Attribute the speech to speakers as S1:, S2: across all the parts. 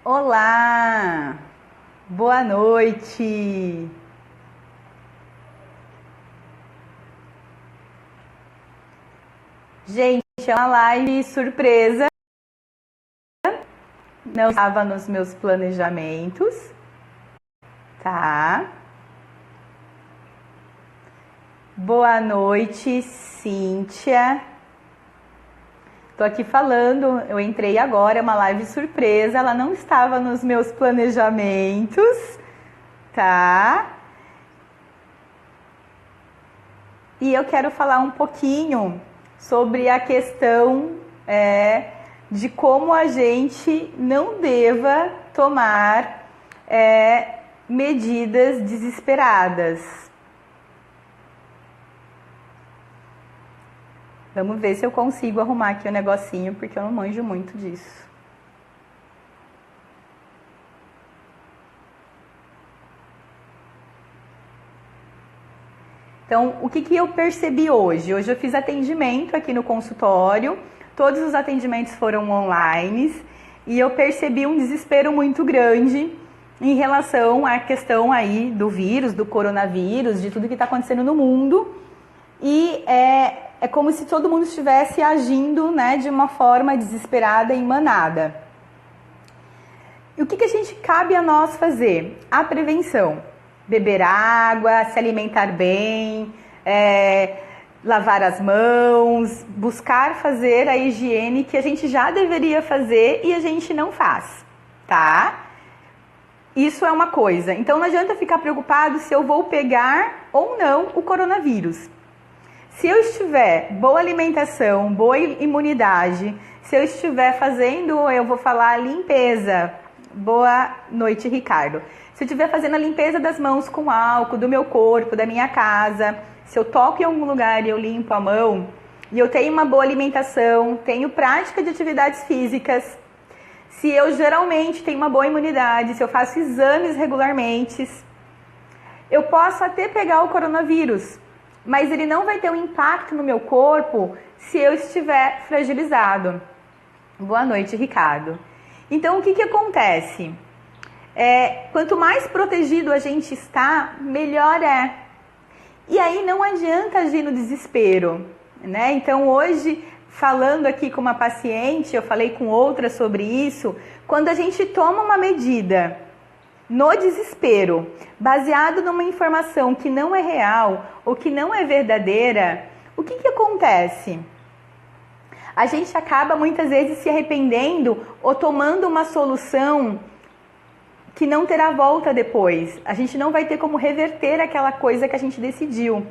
S1: Olá, boa noite. Gente, é uma live surpresa. Não estava nos meus planejamentos, tá? Boa noite, Cíntia. Tô aqui falando, eu entrei agora, é uma live surpresa, ela não estava nos meus planejamentos, tá? E eu quero falar um pouquinho sobre a questão de como a gente não deva tomar medidas desesperadas. Vamos ver se eu consigo arrumar aqui o negocinho, porque eu não manjo muito disso. Então, o que eu percebi hoje? Hoje eu fiz atendimento aqui no consultório, todos os atendimentos foram online e eu percebi um desespero muito grande em relação à questão aí do vírus, do coronavírus, de tudo que está acontecendo no mundo. E é como se todo mundo estivesse agindo, né, de uma forma desesperada em manada. E o que a gente cabe a nós fazer? A prevenção. Beber água, se alimentar bem, lavar as mãos, buscar fazer a higiene que a gente já deveria fazer e a gente não faz, tá? Isso é uma coisa. Então não adianta ficar preocupado se eu vou pegar ou não o coronavírus. Se eu estiver boa alimentação, boa imunidade, se eu estiver fazendo, eu vou falar limpeza. Boa noite, Ricardo. Se eu estiver fazendo a limpeza das mãos com álcool, do meu corpo, da minha casa, se eu toco em algum lugar e eu limpo a mão, e eu tenho uma boa alimentação, tenho prática de atividades físicas, se eu geralmente tenho uma boa imunidade, se eu faço exames regularmente, eu posso até pegar o coronavírus, mas ele não vai ter um impacto no meu corpo se eu estiver fragilizado. Boa noite, Ricardo. Então, o que acontece? Quanto mais protegido a gente está, melhor é. E aí não adianta agir no desespero, né? Então, hoje, falando aqui com uma paciente, eu falei com outra sobre isso, quando a gente toma uma medida no desespero, baseado numa informação que não é real ou que não é verdadeira, o que acontece? A gente acaba muitas vezes se arrependendo ou tomando uma solução que não terá volta depois. A gente não vai ter como reverter aquela coisa que a gente decidiu.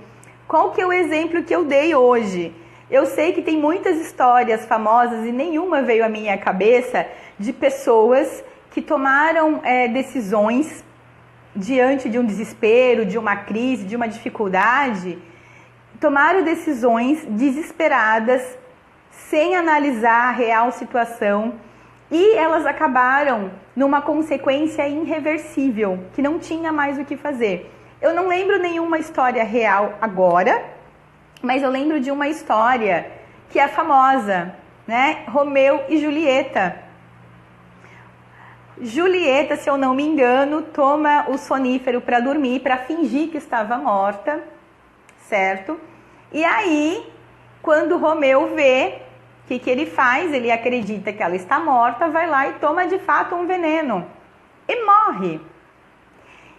S1: Qual que é o exemplo que eu dei hoje? Eu sei que tem muitas histórias famosas e nenhuma veio à minha cabeça de pessoas que tomaram decisões diante de um desespero, de uma crise, de uma dificuldade, tomaram decisões desesperadas, sem analisar a real situação, e elas acabaram numa consequência irreversível, que não tinha mais o que fazer. Eu não lembro nenhuma história real agora, mas eu lembro de uma história que é famosa, né? Romeu e Julieta. Julieta, se eu não me engano, toma o sonífero para dormir, para fingir que estava morta, certo? E aí, quando Romeu vê, o que ele faz? Ele acredita que ela está morta, vai lá e toma de fato um veneno e morre.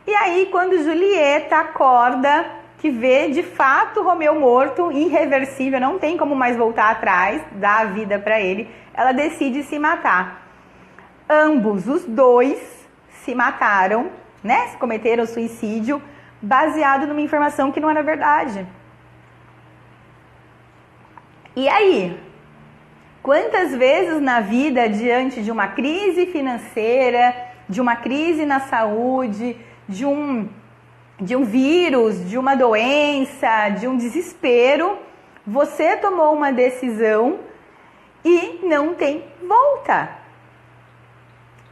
S1: E aí, quando Julieta acorda, que vê de fato Romeu morto, irreversível, não tem como mais voltar atrás, dar a vida para ele, ela decide se matar. Ambos, os dois, se mataram, né? Se cometeram suicídio, baseado numa informação que não era verdade. E aí? Quantas vezes na vida, diante de uma crise financeira, de uma crise na saúde, de um vírus, de uma doença, de um desespero, você tomou uma decisão e não tem volta?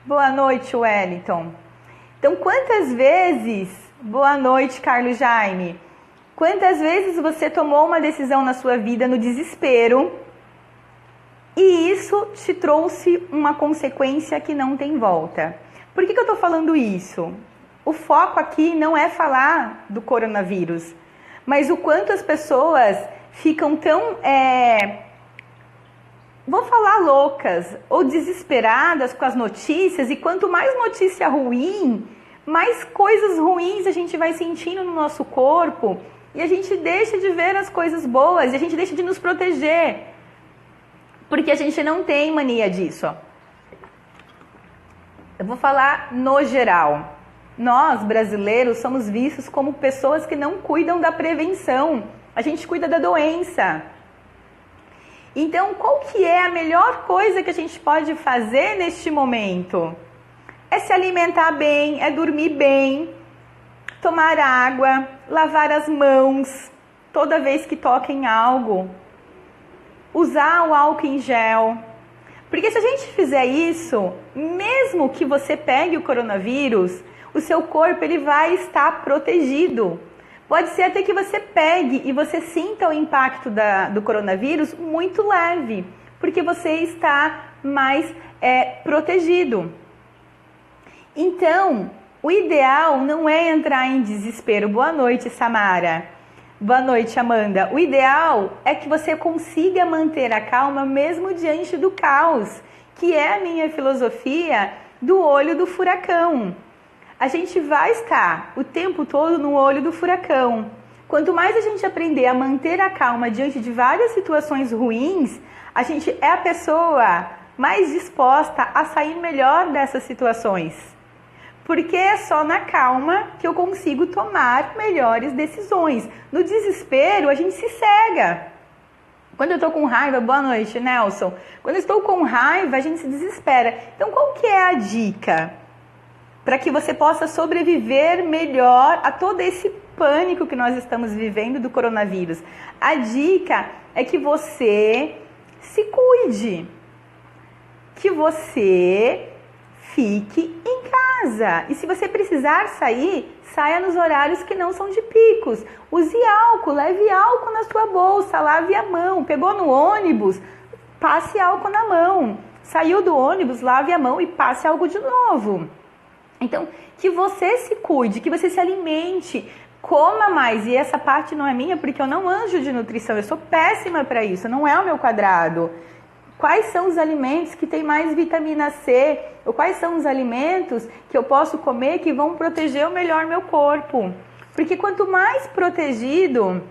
S1: Boa noite, Wellington. Então, quantas vezes... Boa noite, Carlos Jaime. Quantas vezes você tomou uma decisão na sua vida no desespero E isso te trouxe uma consequência que não tem volta. Por que eu estou falando isso? O foco aqui não é falar do coronavírus, mas o quanto as pessoas ficam tão, vou falar loucas ou desesperadas com as notícias, e quanto mais notícia ruim, mais coisas ruins a gente vai sentindo no nosso corpo, e a gente deixa de ver as coisas boas, e a gente deixa de nos proteger, porque a gente não tem mania disso. Eu vou falar no geral. Nós, brasileiros, somos vistos como pessoas que não cuidam da prevenção. A gente cuida da doença. Então, qual que é a melhor coisa que a gente pode fazer neste momento? É se alimentar bem, é dormir bem, tomar água, lavar as mãos toda vez que toca em algo, usar o álcool em gel. Porque se a gente fizer isso, mesmo que você pegue o coronavírus, o seu corpo ele vai estar protegido. Pode ser até que você pegue e você sinta o impacto do coronavírus muito leve, porque você está mais protegido. Então, o ideal não é entrar em desespero. Boa noite, Samara. Boa noite, Amanda. O ideal é que você consiga manter a calma mesmo diante do caos, que é a minha filosofia do olho do furacão. A gente vai estar o tempo todo no olho do furacão. Quanto mais a gente aprender a manter a calma diante de várias situações ruins, a gente é a pessoa mais disposta a sair melhor dessas situações. Porque é só na calma que eu consigo tomar melhores decisões. No desespero, a gente se cega. Quando eu estou com raiva, boa noite, Nelson. Quando eu estou com raiva, a gente se desespera. Então, qual que é a dica? Para que você possa sobreviver melhor a todo esse pânico que nós estamos vivendo do coronavírus. A dica é que você se cuide. Que você fique em casa. E se você precisar sair, saia nos horários que não são de picos. Use álcool, leve álcool na sua bolsa, lave a mão. Pegou no ônibus, passe álcool na mão. Saiu do ônibus, lave a mão e passe álcool de novo. Então, que você se cuide, que você se alimente, coma mais. E essa parte não é minha, porque eu não manjo de nutrição, eu sou péssima para isso, não é o meu quadrado. Quais são os alimentos que têm mais vitamina C? Ou quais são os alimentos que eu posso comer que vão proteger melhor meu corpo? Porque quanto mais protegido...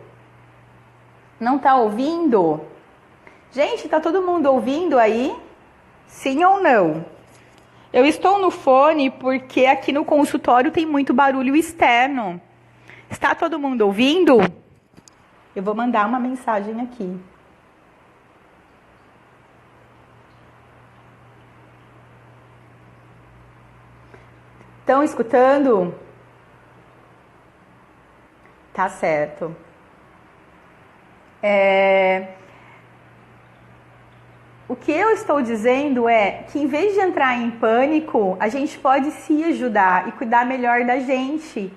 S1: Não tá ouvindo? Gente, tá todo mundo ouvindo aí? Sim ou não? Eu estou no fone porque aqui no consultório tem muito barulho externo. Está todo mundo ouvindo? Eu vou mandar uma mensagem aqui. Estão escutando? Tá certo. O que eu estou dizendo é que em vez de entrar em pânico, a gente pode se ajudar e cuidar melhor da gente,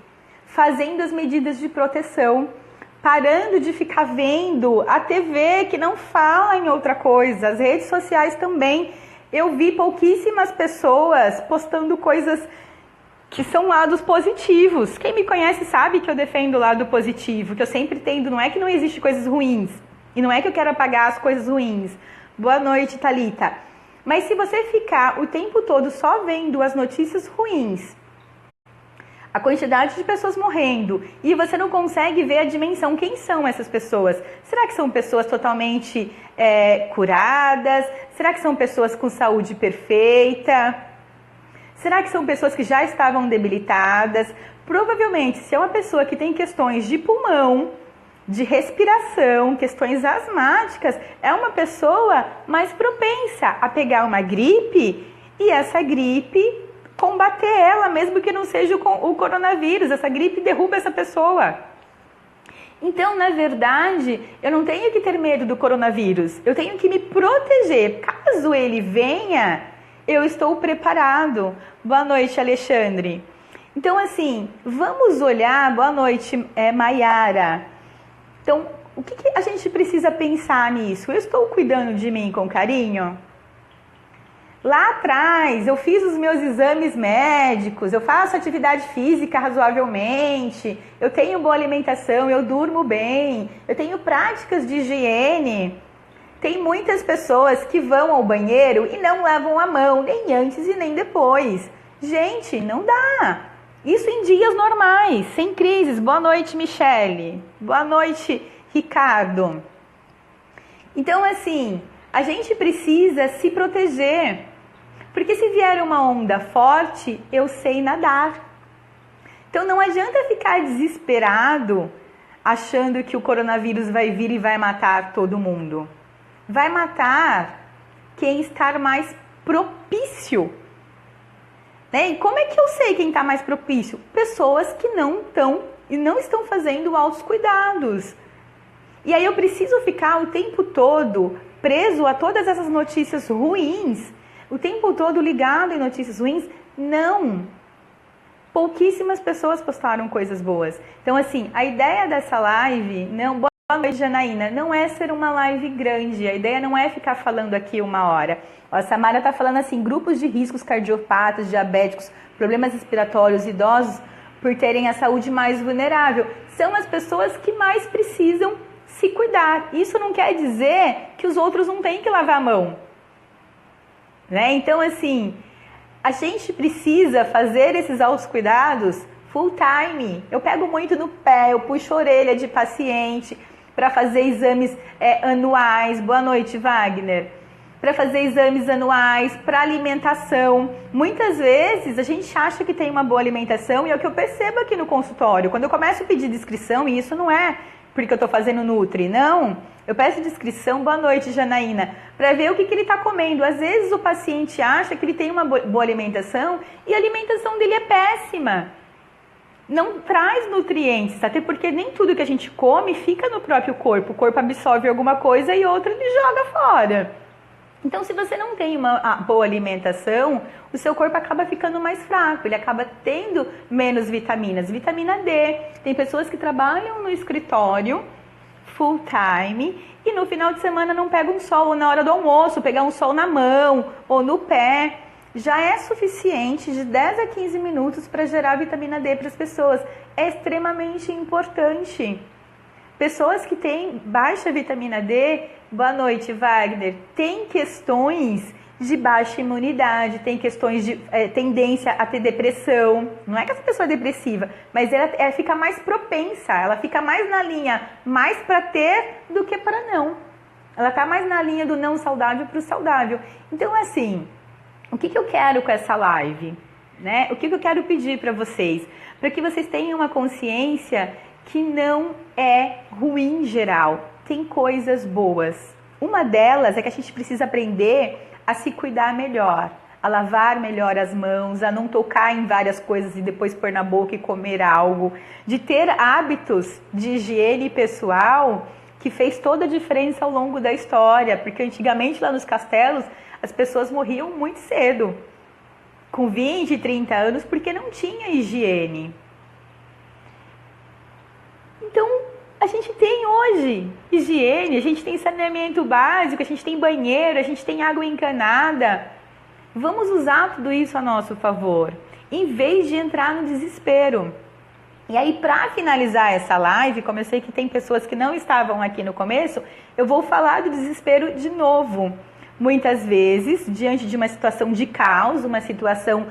S1: fazendo as medidas de proteção, parando de ficar vendo a TV que não fala em outra coisa, as redes sociais também. Eu vi pouquíssimas pessoas postando coisas que são lados positivos. Quem me conhece sabe que eu defendo o lado positivo, que eu sempre tendo, não é que não existe coisas ruins, e não é que eu quero apagar as coisas ruins. Boa noite, Thalita. Mas se você ficar o tempo todo só vendo as notícias ruins, a quantidade de pessoas morrendo, e você não consegue ver a dimensão, quem são essas pessoas? Será que são pessoas totalmente curadas? Será que são pessoas com saúde perfeita? Será que são pessoas que já estavam debilitadas? Provavelmente, se é uma pessoa que tem questões de pulmão, de respiração, questões asmáticas, é uma pessoa mais propensa a pegar uma gripe e essa gripe combater ela, mesmo que não seja o coronavírus. Essa gripe derruba essa pessoa. Então, na verdade, eu não tenho que ter medo do coronavírus. Eu tenho que me proteger. Caso ele venha, eu estou preparado. Boa noite, Alexandre. Então, assim, vamos olhar... Boa noite, Maiara. Então, o que a gente precisa pensar nisso? Eu estou cuidando de mim com carinho? Lá atrás, eu fiz os meus exames médicos, eu faço atividade física razoavelmente, eu tenho boa alimentação, eu durmo bem, eu tenho práticas de higiene. Tem muitas pessoas que vão ao banheiro e não lavam a mão, nem antes e nem depois. Gente, não dá. Isso em dias normais, sem crises. Boa noite, Michele. Boa noite, Ricardo. Então, assim, a gente precisa se proteger. Porque se vier uma onda forte, eu sei nadar. Então não adianta ficar desesperado achando que o coronavírus vai vir e vai matar todo mundo. Vai matar quem está mais propício. Né? E como é que eu sei quem está mais propício? Pessoas que não estão fazendo altos cuidados. E aí eu preciso ficar o tempo todo preso a todas essas notícias ruins, o tempo todo ligado em notícias ruins? Não. Pouquíssimas pessoas postaram coisas boas. Então, assim, a ideia dessa live, boa noite, Janaína, não é ser uma live grande. A ideia não é ficar falando aqui 1 hora. A Samara está falando assim, grupos de riscos cardiopatas, diabéticos, problemas respiratórios, idosos, por terem a saúde mais vulnerável. São as pessoas que mais precisam se cuidar. Isso não quer dizer que os outros não têm que lavar a mão. Né? Então, assim, a gente precisa fazer esses autocuidados full time. Eu pego muito no pé, eu puxo a orelha de paciente para fazer exames anuais. Boa noite, Wagner. Para fazer exames anuais, para alimentação. Muitas vezes a gente acha que tem uma boa alimentação e é o que eu percebo aqui no consultório. Quando eu começo a pedir descrição, e isso não é porque eu estou fazendo Nutri, não. Eu peço descrição, boa noite, Janaína, para ver o que ele está comendo. Às vezes o paciente acha que ele tem uma boa alimentação e a alimentação dele é péssima. Não traz nutrientes, até porque nem tudo que a gente come fica no próprio corpo. O corpo absorve alguma coisa e outra ele joga fora. Então, se você não tem uma boa alimentação, o seu corpo acaba ficando mais fraco, ele acaba tendo menos vitaminas. Vitamina D. Tem pessoas que trabalham no escritório full time e no final de semana não pegam um sol, ou na hora do almoço, pegar um sol na mão ou no pé. Já é suficiente de 10 a 15 minutos para gerar vitamina D para as pessoas. É extremamente importante. Pessoas que têm baixa vitamina D, boa noite, Wagner, tem questões de baixa imunidade, tem questões de tendência a ter depressão. Não é que essa pessoa é depressiva, mas ela fica mais propensa, ela fica mais na linha mais para ter do que para não. Ela está mais na linha do não saudável para o saudável. Então, assim, o que eu quero com essa live? Né? O que eu quero pedir para vocês? Para que vocês tenham uma consciência que não é ruim em geral, tem coisas boas. Uma delas é que a gente precisa aprender a se cuidar melhor, a lavar melhor as mãos, a não tocar em várias coisas e depois pôr na boca e comer algo, de ter hábitos de higiene pessoal que fez toda a diferença ao longo da história, porque antigamente lá nos castelos as pessoas morriam muito cedo, com 20, 30 anos, porque não tinha higiene. Então, a gente tem hoje higiene, a gente tem saneamento básico, a gente tem banheiro, a gente tem água encanada. Vamos usar tudo isso a nosso favor, em vez de entrar no desespero. E aí, para finalizar essa live, como eu sei que tem pessoas que não estavam aqui no começo, eu vou falar do desespero de novo. Muitas vezes, diante de uma situação de caos, uma situação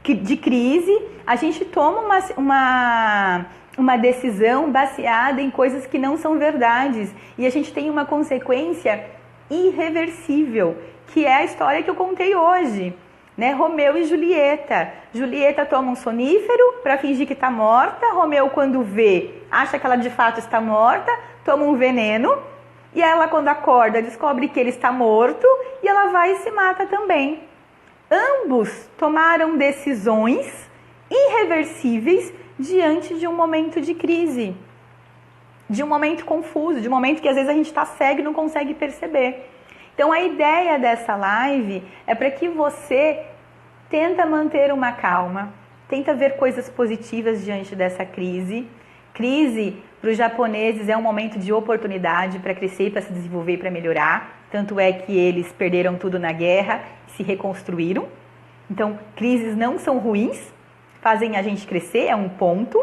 S1: de crise, a gente toma uma decisão baseada em coisas que não são verdades. E a gente tem uma consequência irreversível, que é a história que eu contei hoje. Né? Romeu e Julieta. Julieta toma um sonífero para fingir que está morta. Romeu, quando vê, acha que ela de fato está morta, toma um veneno. E ela, quando acorda, descobre que ele está morto e ela vai e se mata também. Ambos tomaram decisões irreversíveis diante de um momento de crise, de um momento confuso, de um momento que às vezes a gente está cego e não consegue perceber. Então a ideia dessa live é para que você tenta manter uma calma, tenta ver coisas positivas diante dessa crise, Crise, para os japoneses, é um momento de oportunidade para crescer, para se desenvolver e para melhorar. Tanto é que eles perderam tudo na guerra e se reconstruíram. Então, crises não são ruins, fazem a gente crescer, é um ponto.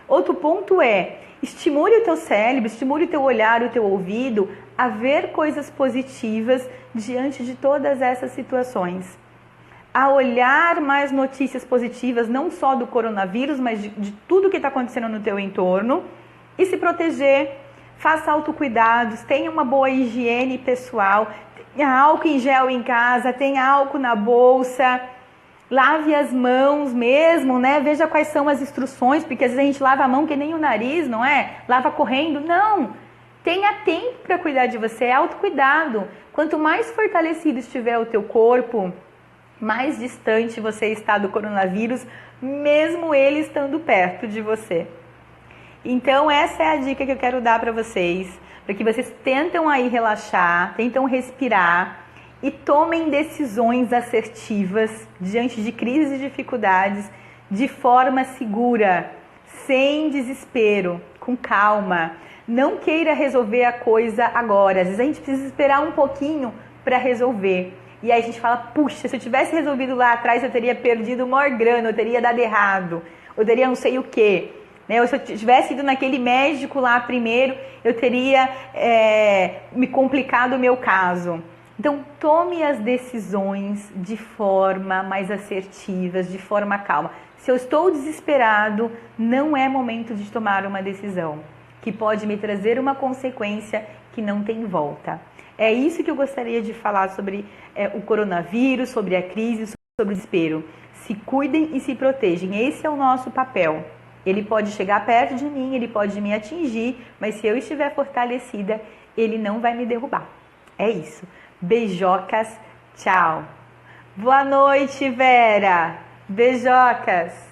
S1: Outro ponto é, estimule o teu cérebro, estimule o teu olhar, o teu ouvido a ver coisas positivas diante de todas essas situações. A olhar mais notícias positivas, não só do coronavírus, mas de tudo que está acontecendo no teu entorno, e se proteger, faça autocuidados, tenha uma boa higiene pessoal, tenha álcool em gel em casa, tenha álcool na bolsa, lave as mãos mesmo, né? Veja quais são as instruções, porque às vezes a gente lava a mão que nem o nariz, não é? Lava correndo, não! Tenha tempo para cuidar de você, é autocuidado. Quanto mais fortalecido estiver o teu corpo, mais distante você está do coronavírus, mesmo ele estando perto de você. Então essa é a dica que eu quero dar para vocês, para que vocês tentam aí relaxar, tentam respirar e tomem decisões assertivas diante de crises e dificuldades de forma segura, sem desespero, com calma. Não queira resolver a coisa agora, às vezes a gente precisa esperar um pouquinho para resolver. E aí a gente fala, puxa, se eu tivesse resolvido lá atrás, eu teria perdido maior grana, eu teria dado errado, eu teria não sei o quê. Né? Ou se eu tivesse ido naquele médico lá primeiro, eu teria me complicado o meu caso. Então, tome as decisões de forma mais assertiva, de forma calma. Se eu estou desesperado, não é momento de tomar uma decisão que pode me trazer uma consequência que não tem volta. É isso que eu gostaria de falar sobre o coronavírus, sobre a crise, sobre o desespero. Se cuidem e se protejam. Esse é o nosso papel. Ele pode chegar perto de mim, ele pode me atingir, mas se eu estiver fortalecida, ele não vai me derrubar. É isso. Beijocas, tchau. Boa noite, Vera. Beijocas.